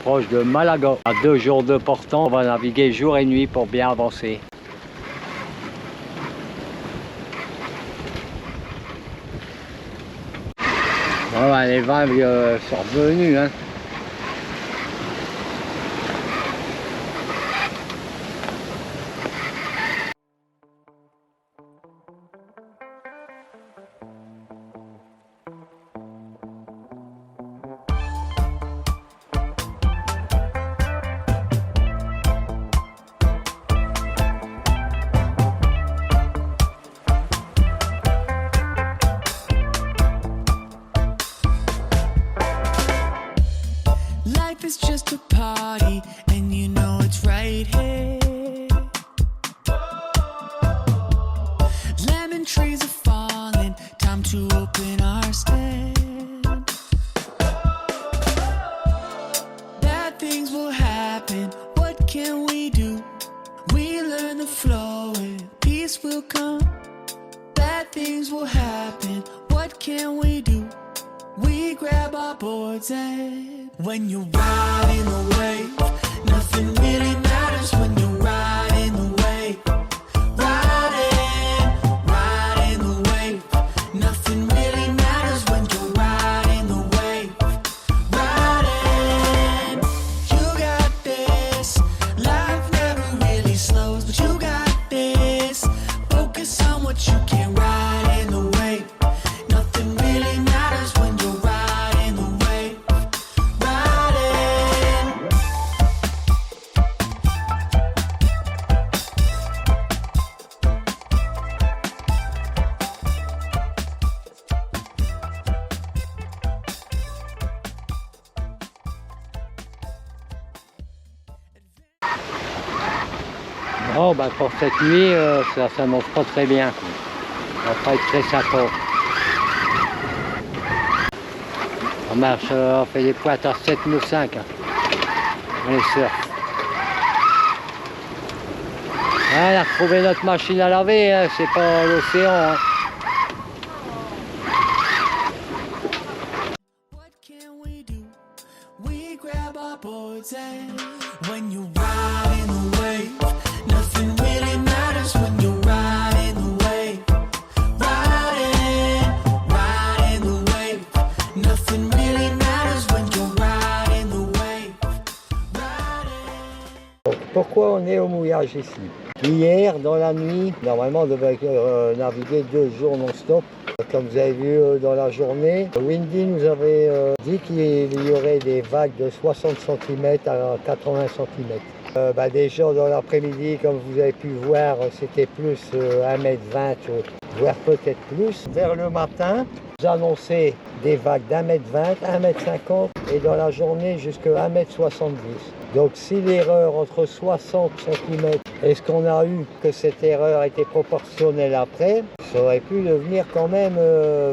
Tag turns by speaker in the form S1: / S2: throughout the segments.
S1: proche de Malaga. À 2 jours de portant, on va naviguer jour et nuit pour bien avancer. Bon, ben, les vins sont revenus. Hein.
S2: Life is just a party, and you know it's right here. Lemon trees are falling, time to open our stand. Bad things will happen, what can we do? We learn to flow and peace will come. Bad things will happen, what can we do? We grab our boards and when you're riding the wave, nothing really matters when you're riding the wave. Riding the wave, nothing really matters when you're riding the wave. Riding, you got this, life never really slows, but you got this. Focus on what you can ride in the wave. Nothing really matters when you're riding the wave.
S1: Bon, ben, pour cette nuit, ça s'annonce pas très bien. Ça va pas être très sympa. On marche, on fait des pointes à 7 nœuds 5. Hein. On les surfe. On a retrouvé notre machine à laver, hein. C'est pas l'océan. Hein.
S2: What can we do? We grab our boards and when you're riding the wave, nothing really matters when you're riding the wave. Riding the wave, nothing really matters when you're riding the wave.
S1: Pourquoi on est au mouillage ici? Hier, dans la nuit, normalement on devait naviguer 2 jours non-stop. Comme vous avez vu dans la journée, Windy nous avait dit qu'il y aurait des vagues de 60 cm à 80 cm. Déjà dans l'après-midi, comme vous avez pu voir, c'était plus 1,20 m, voire peut-être plus. Vers le matin, vous annoncez des vagues d'1,20 m, 1,50 m et dans la journée jusqu'à 1,70 m. Donc si l'erreur entre 60 cm et ce qu'on a eu, que cette erreur était proportionnelle après, ça aurait pu devenir quand même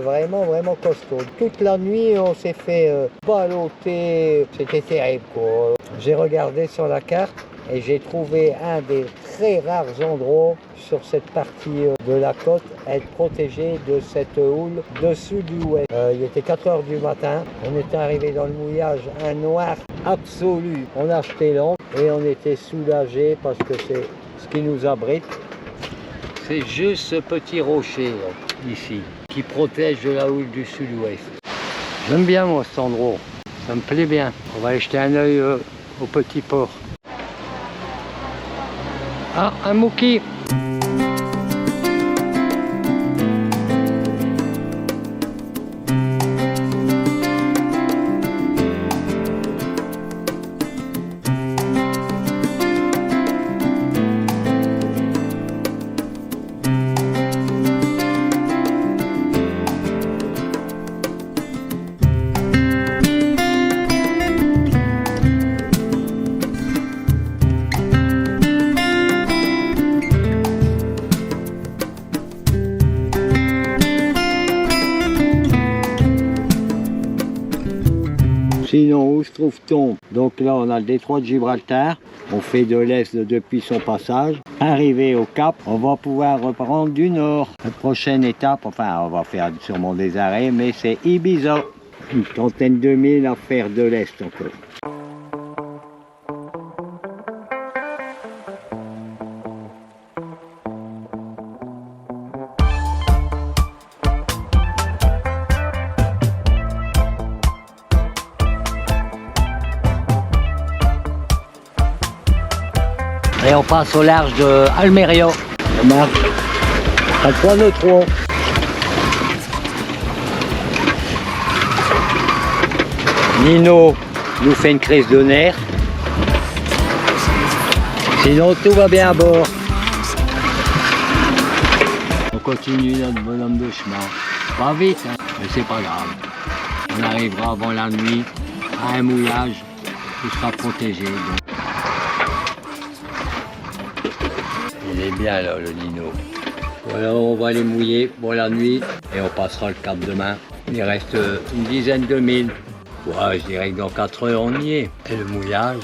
S1: vraiment costaud. Toute la nuit, on s'est fait balloter, c'était terrible quoi. J'ai regardé sur la carte et j'ai trouvé un des très rares endroits sur cette partie de la côte à être protégé de cette houle dessus du ouest. Il était 4 h du matin, on était arrivé dans le mouillage, un noir absolu. On a acheté l'ancre et on était soulagé parce que c'est ce qui nous abrite. C'est juste ce petit rocher ici qui protège de la houle du sud-ouest. J'aime bien moi cet endroit, ça me plaît bien. On va aller jeter un œil au petit port. Ah, un mouki! Sinon, où se trouve-t-on? Donc là, on a le détroit de Gibraltar. On fait de l'est depuis son passage. Arrivé au Cap, on va pouvoir reprendre du nord. La prochaine étape, enfin, on va faire sûrement des arrêts, mais c'est Ibiza. Une trentaine de milles à faire de l'est encore. Et on passe au large de Almeria. On marche à 3 nœuds trop. Nino nous fait une crise de nerfs. Sinon tout va bien à bord. On continue notre bonhomme de chemin. Pas vite, hein, mais c'est pas grave. On arrivera avant la nuit à un mouillage qui sera protégé. Donc. Il est bien là le Nino. Voilà, on va les mouiller pour la nuit et on passera le cap demain. Il reste une dizaine de milles. Ouais, je dirais que dans 4 heures on y est. Et le mouillage,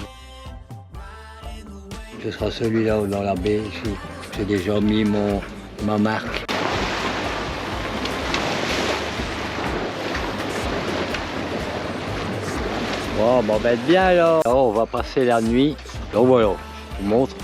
S1: ce sera celui-là dans la baie ici. J'ai déjà mis ma marque. Bon, bon ben bien alors. Alors, on va passer la nuit. Donc voilà, je vous montre.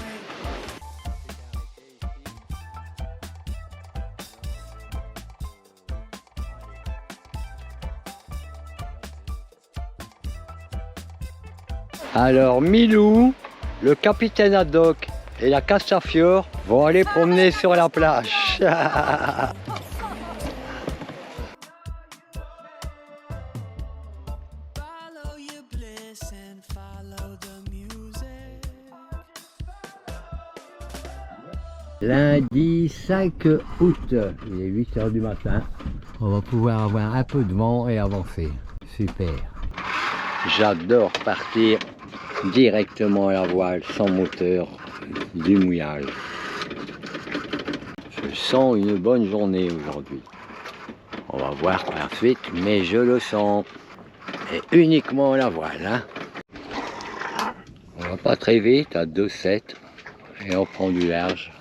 S1: Alors Milou, le capitaine Haddock et la Castafiore vont aller promener sur la plage. Lundi 5 août, il est 8 h du matin. On va pouvoir avoir un peu de vent et avancer. Super. J'adore partir directement à la voile, sans moteur, du mouillage. Je sens une bonne journée aujourd'hui. On va voir par la suite, mais je le sens. Et uniquement à la voile. Hein. On va pas très vite, à 2,7 et on prend du large.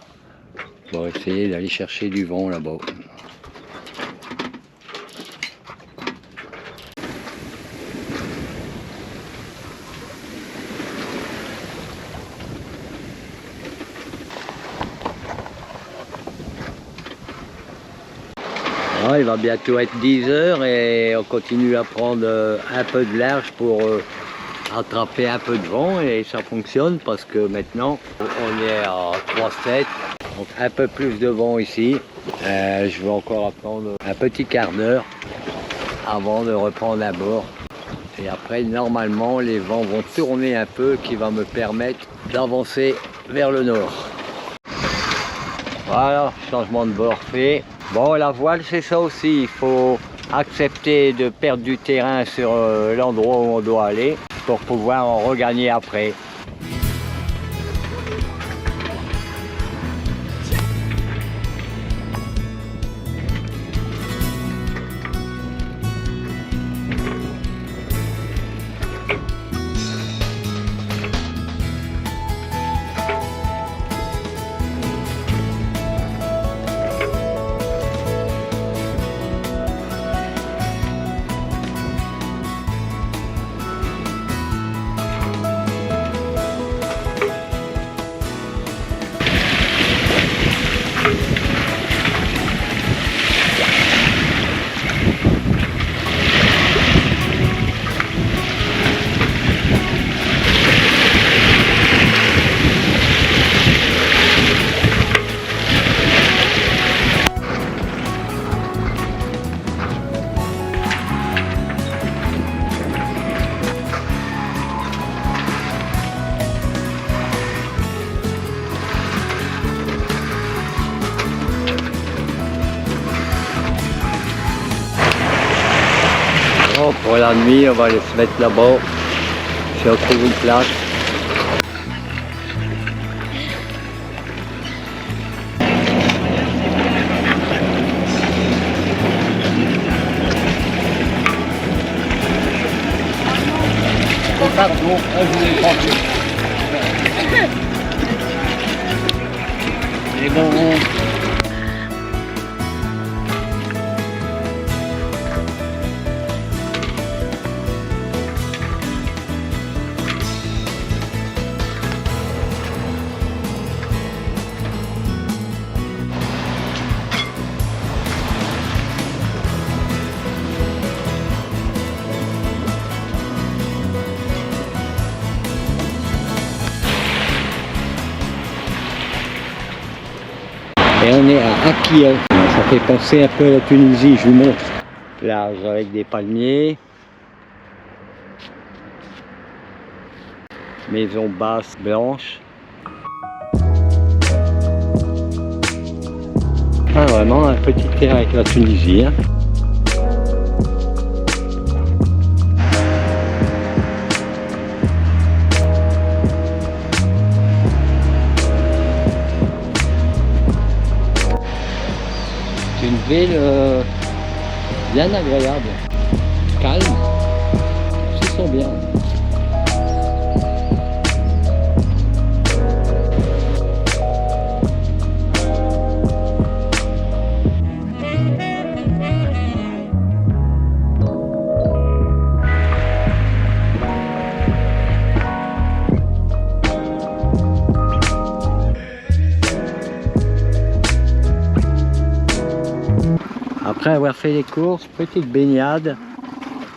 S1: On va essayer d'aller chercher du vent là-bas. Il va bientôt être 10 h et on continue à prendre un peu de large pour attraper un peu de vent et ça fonctionne parce que maintenant on est à 3,7, donc un peu plus de vent ici. Je vais encore attendre un petit quart d'heure avant de reprendre à bord et après normalement les vents vont tourner un peu qui va me permettre d'avancer vers le nord. Voilà, changement de bord fait. Bon, la voile, c'est ça aussi. Il faut accepter de perdre du terrain sur l'endroit où on doit aller pour pouvoir en regagner après. Pour la nuit, on va aller se mettre là-bas, si on trouve une place. Et bon. Et on est à Akia. Ça fait penser un peu à la Tunisie, je vous montre. Plage avec des palmiers. Maison basse blanche. Ah, vraiment un petit terrain avec la Tunisie. Hein. C'est une ville bien agréable, calme, ils s'y sont bien. Après avoir fait les courses, petite baignade,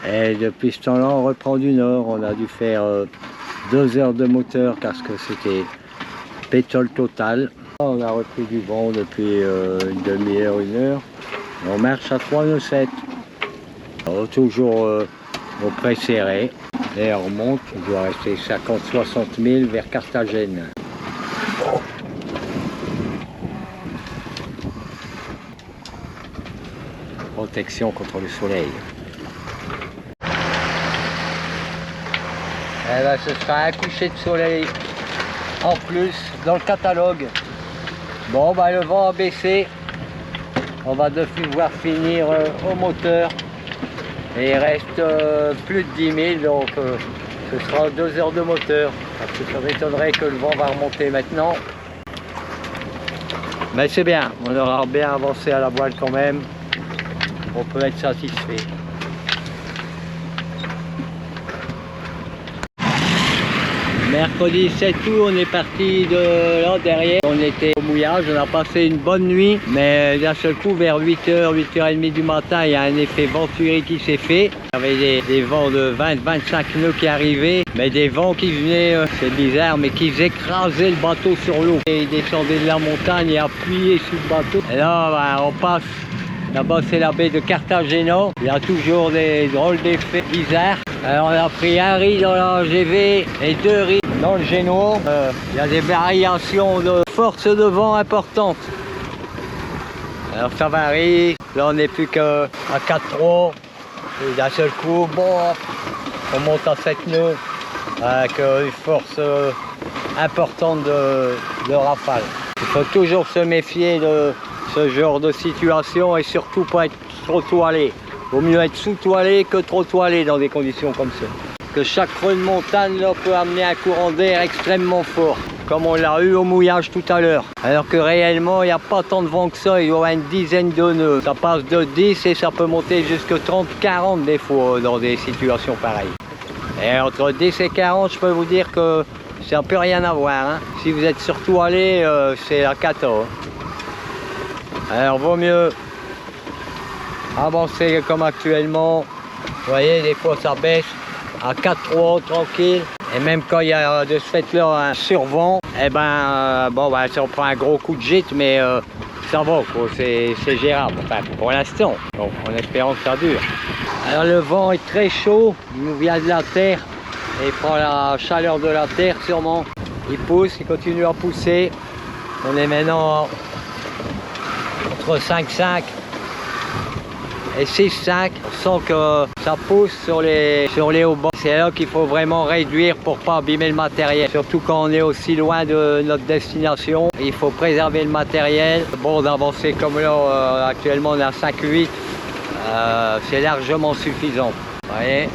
S1: et depuis ce temps-là on reprend du nord. On a dû faire 2 heures de moteur parce que c'était pétrole total. On a repris du vent depuis une demi-heure, 1 heure. On marche à 3 nœuds 7. Toujours au près serré. Et on remonte, il doit rester 50-60 000 vers Carthagène. Protection contre le soleil. Eh ben, ce sera un coucher de soleil en plus dans le catalogue. Bon, bah, le vent a baissé. On va devoir finir au moteur. Et il reste plus de 10 000, donc ce sera 2 heures de moteur. Parce que ça m'étonnerait que le vent va remonter maintenant. Mais c'est bien, on aura bien avancé à la voile quand même. On peut être satisfait. Mercredi 7 août, on est parti de là derrière. On était au mouillage, on a passé une bonne nuit, mais d'un seul coup, vers 8h, 8h30 du matin, il y a un effet venturi qui s'est fait. Il y avait des vents de 20-25 nœuds qui arrivaient, mais des vents qui venaient, c'est bizarre, mais qui écrasaient le bateau sur l'eau. Ils descendaient de la montagne et appuyaient sur le bateau. Et là, ben, on passe. Là-bas, c'est la baie de Cartagena. Il y a toujours des drôles d'effets bizarres. Alors, on a pris un riz dans la GV et 2 riz dans le Génois. Il y a des variations de force de vent importantes. Alors, ça varie. Là, on n'est plus qu'à 4-3. Et d'un seul coup, bon, on monte à 7 nœuds avec une force importante de rafale. Il faut toujours se méfier de ce genre de situation et surtout pas être trop toilé. Vaut mieux être sous-toilé que trop toilé dans des conditions comme ça. Que chaque creux de montagne là, peut amener un courant d'air extrêmement fort, comme on l'a eu au mouillage tout à l'heure. Alors que réellement, il n'y a pas tant de vent que ça, il y aura une dizaine de nœuds. Ça passe de 10 et ça peut monter jusqu'à 30-40 des fois dans des situations pareilles. Et entre 10 et 40, je peux vous dire que ça ne peut rien avoir. Hein. Si vous êtes surtout allé, c'est la cata. Hein. Alors vaut mieux avancer comme actuellement. Vous voyez, des fois ça baisse à 4-3 tranquille. Et même quand il y a de ce fait-là un survent, eh ben, bon, ben, ça on prend un gros coup de gîte, mais ça va, c'est gérable, enfin, pour l'instant, en espérant que ça dure. Alors le vent est très chaud, il nous vient de la terre, et il prend la chaleur de la terre sûrement. Il pousse, il continue à pousser. On est maintenant entre 5,5 et 6,5. On sent que ça pousse sur les hauts bords. C'est là qu'il faut vraiment réduire pour pas abîmer le matériel. Surtout quand on est aussi loin de notre destination. Il faut préserver le matériel. Bon, d'avancer comme là, actuellement on est à 5,8. C'est largement suffisant. Vous voyez,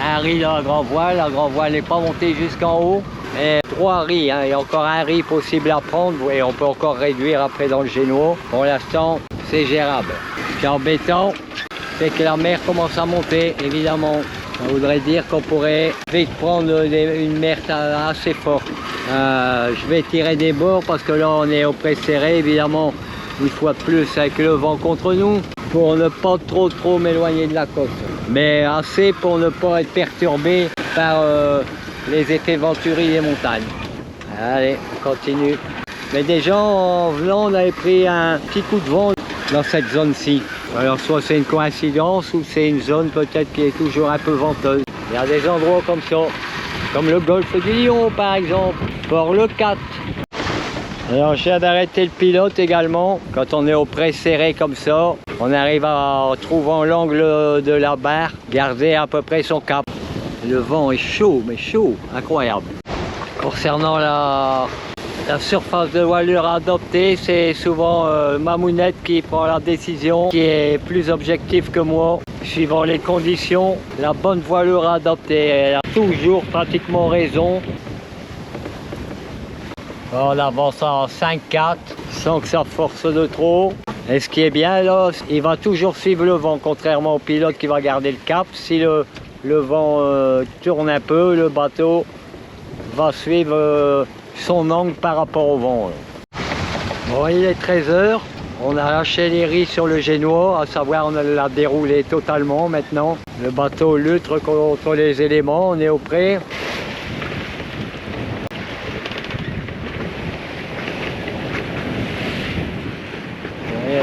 S1: un riz dans la grand voile n'est pas montée jusqu'en haut. Et 3 riz, hein. Il y a encore un riz possible à prendre et on peut encore réduire après dans le Génois. Pour l'instant, c'est gérable. Ce qui est embêtant, c'est que la mer commence à monter, évidemment. Ça voudrait dire qu'on pourrait vite prendre une mer assez forte. Je vais tirer des bords parce que là, on est au près serré, évidemment. Une fois de plus avec le vent contre nous, pour ne pas trop m'éloigner de la côte. Mais assez pour ne pas être perturbé par les effets venturi des montagnes. Allez, on continue. Mais déjà en venant, on avait pris un petit coup de vent dans cette zone-ci. Alors soit c'est une coïncidence ou c'est une zone peut-être qui est toujours un peu venteuse. Il y a des endroits comme ça, comme le golfe du Lion par exemple, Port Le 4. Alors je viens d'arrêter le pilote également. Quand on est au près serré comme ça, on arrive à, en trouvant l'angle de la barre, garder à peu près son cap. Le vent est chaud, mais chaud, incroyable. Concernant la surface de voilure adoptée, c'est souvent Mamounette qui prend la décision, qui est plus objectif que moi. Suivant les conditions, la bonne voilure adoptée, elle a toujours pratiquement raison. On avance en 5-4 sans que ça force de trop. Et ce qui est bien là, il va toujours suivre le vent, contrairement au pilote qui va garder le cap. Si le vent tourne un peu, le bateau va suivre son angle par rapport au vent. Bon, il est 13 h. On a lâché les riz sur le génois, à savoir on l'a déroulé totalement maintenant. Le bateau lutte contre les éléments, on est au près.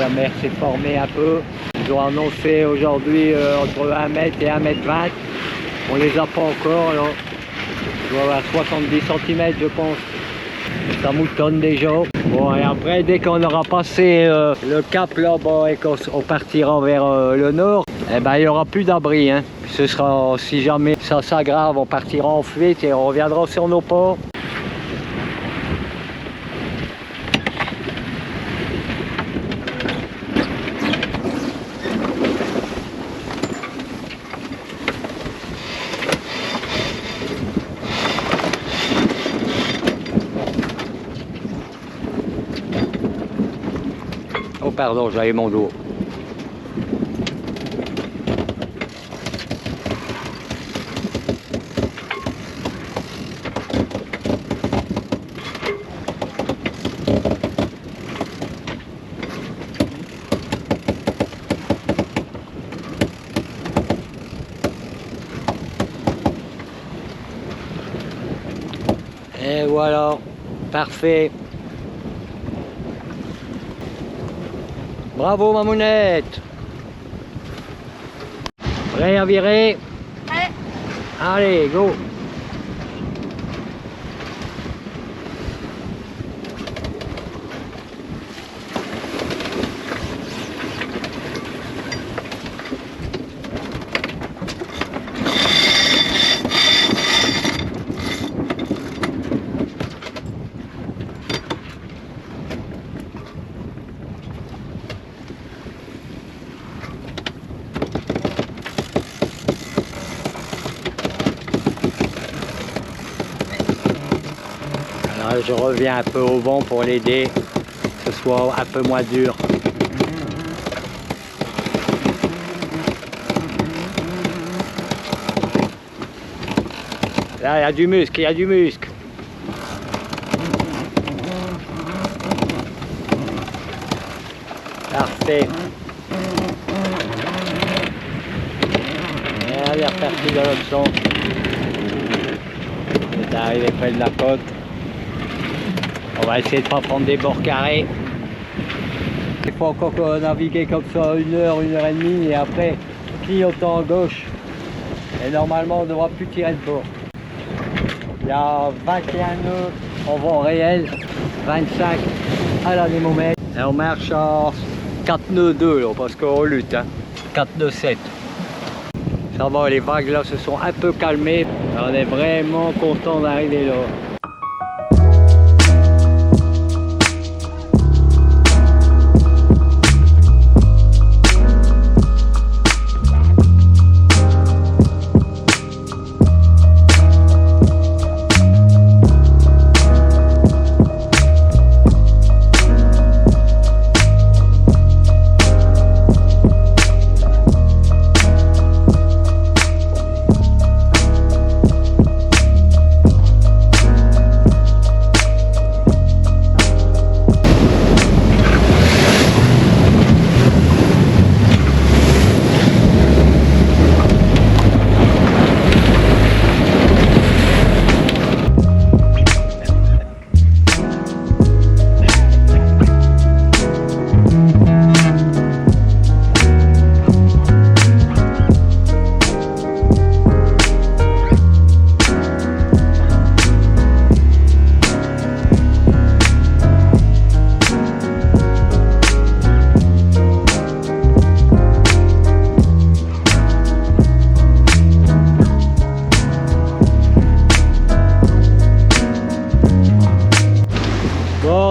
S1: La mer s'est formée un peu. Ils ont annoncé aujourd'hui entre 1 mètre et 1 mètre 20. On les a pas encore. Alors. Il doit avoir 70 cm je pense. Ça moutonne déjà. Bon et après dès qu'on aura passé le cap là-bas et qu'on partira vers le nord, eh ben, il n'y aura plus d'abri. Hein. Ce sera, si jamais ça s'aggrave, on partira en fuite et on reviendra sur nos ports. Oh pardon, j'avais mon dos. Et voilà, parfait. Bravo Mamounette. Prêt à virer?
S3: Ouais.
S1: Allez, go. Alors, je reviens un peu au vent pour l'aider, que ce soit un peu moins dur. Là, il y a du muscle, il y a du muscle. Parfait. Et elle est repartie dans l'autre sens. On est arrivé près de la côte. On va essayer de ne pas prendre des bords carrés. Il faut encore naviguer comme ça 1 heure, 1 heure et demie et après clignotant à gauche. Et normalement on ne devra plus tirer de bord. Il y a 21 nœuds en vent réel, 25 à l'anémomètre. Et on marche à 4 nœuds 2 là, parce qu'on lutte. Hein. 4 nœuds 7. Ça va, les vagues là se sont un peu calmées. On est vraiment content d'arriver là.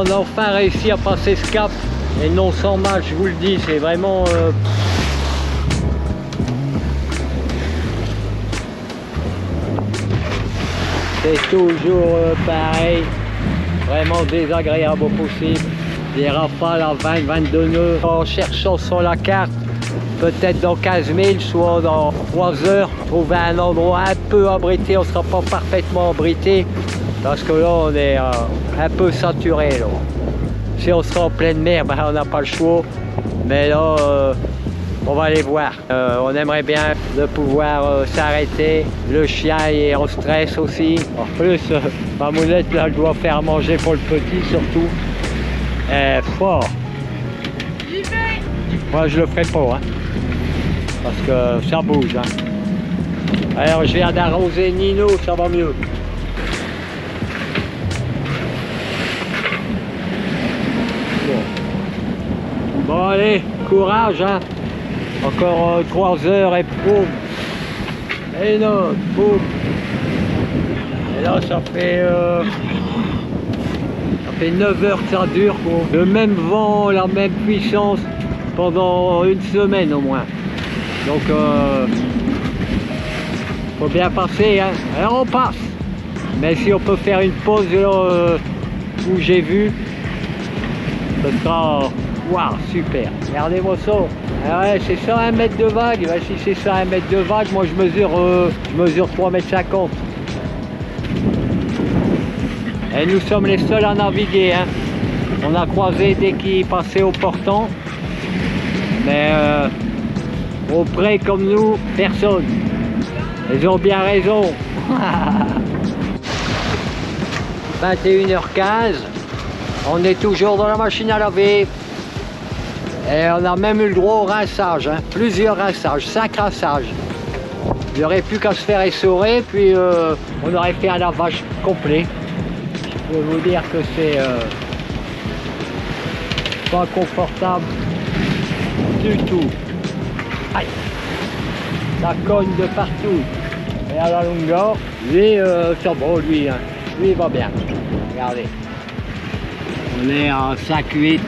S3: on a enfin réussi à passer ce cap. Et non sans mal, je vous le dis, c'est vraiment... C'est toujours pareil, vraiment désagréable au possible. Des rafales à 20-22 nœuds. En cherchant sur la carte, peut-être dans 15 000, soit dans 3 heures, trouver un endroit un peu abrité. On ne sera pas parfaitement abrité parce que là, on est un peu saturé. Là. Si on sera en pleine mer, ben, on n'a pas le choix. Mais là, on va aller voir. On aimerait bien de pouvoir s'arrêter. Le chien est en stress aussi. En plus, ma moulette, là, elle doit faire manger pour le petit surtout. Fort. Moi, je le ferai pas, hein, parce que ça bouge. Hein. Alors, je viens d'arroser Nino, ça va mieux. Bon, allez, courage, hein. Encore 3 heures et boum. Et là, boum. Et là, ça fait 9 heures que ça dure, quoi. Le même vent, la même puissance pendant une semaine au moins. Donc, faut bien passer, hein. Alors on passe. Mais si on peut faire une pause là, où j'ai vu, ce sera... Waouh, super. Regardez-moi ça. Ah ouais, c'est 101 mètres de vague. Ben, si c'est 101 mètres de vague, moi je mesure 3,50 mètres. Et nous sommes les seuls à naviguer. Hein. On a croisé dès qu'ils passaient au portant. Mais au près comme nous, personne. Ils ont bien raison. 21h15. On est toujours dans la machine à laver. Et on a même eu le droit au rinçage. Hein. Plusieurs rinçages, 5 rinçages. Il n'y aurait plus qu'à se faire essorer, puis on aurait fait un lavage complet. Je peux vous dire que c'est pas confortable du tout. Aïe, ça cogne de partout. Et à la longueur, lui, ça va, lui, hein. Lui, il va bien. Regardez. On est à 5-8.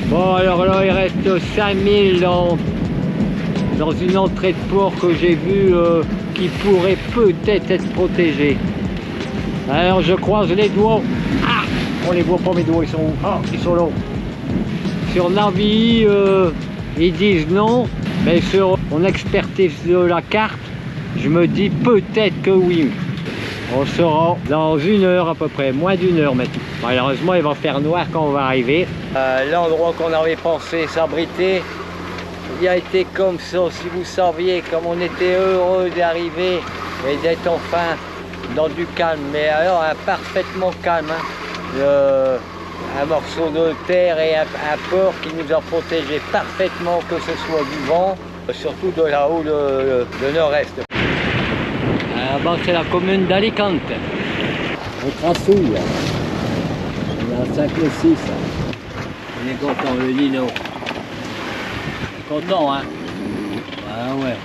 S3: Bon, alors là, il reste 5000 dans une entrée de port que j'ai vue qui pourrait peut-être être protégée. Alors, je croise les doigts. Ah, on les voit pas, mes doigts, ils sont où? Ah, ils sont là. Sur Navi, ils disent non, mais sur mon expertise de la carte, je me dis peut-être que oui. On sera dans 1 heure à peu près, moins d'1 heure maintenant. Malheureusement, il va faire noir quand on va arriver. L'endroit qu'on avait pensé s'abriter, il a été comme ça. Si vous saviez comme on était heureux d'arriver et d'être enfin dans du calme. Mais alors, parfaitement calme. Hein. Un morceau de terre et un port qui nous a protégés parfaitement, que ce soit du vent, surtout de là-haut, le nord-est. Là-bas, c'est la commune d'Alicante. On trassouille. On a 5 ou 6. On est content, le Nino. Content, hein? Ah ouais.